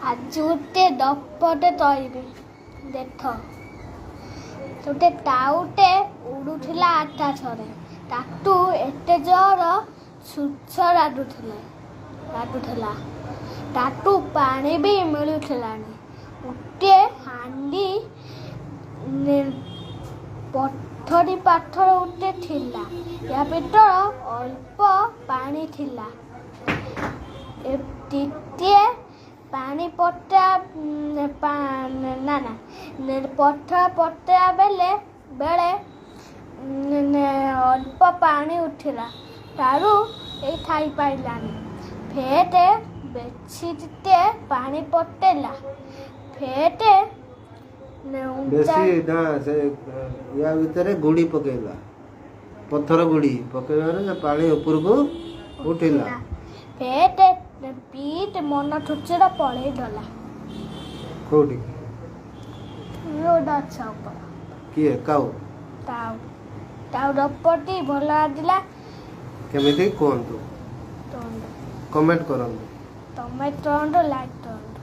आज गोटे गपटे कहबी देख गोटे टाउटे उड़ुला आकाशरे ताकू एते जोर सुच लागुला ताकू पानी भी मिलुलानी गोटे हांडी पथरी पाथर गोटे थिला या भीतर अल्प पानी थिला द्वितीय पानी पटा ना पथर पटा बेले बेले अल्प पानी उठिला तारू ए खाई पाइलानी फेटे बेछीते पानी पटेला फेटे बेसी ना से या भीतर गुड़ी पकेला पत्थर गुड़ी पकेबार से पानी ऊपर को उठिला फेटे पीट मन छुचड़ा पड़े गला कोडी रोड अच्छा ऊपर किए काऊ ताऊ ताऊ रपटी भला दिला केमिति कोन तो टोंड कमेंट करन तमे टोंड लाइक टोंड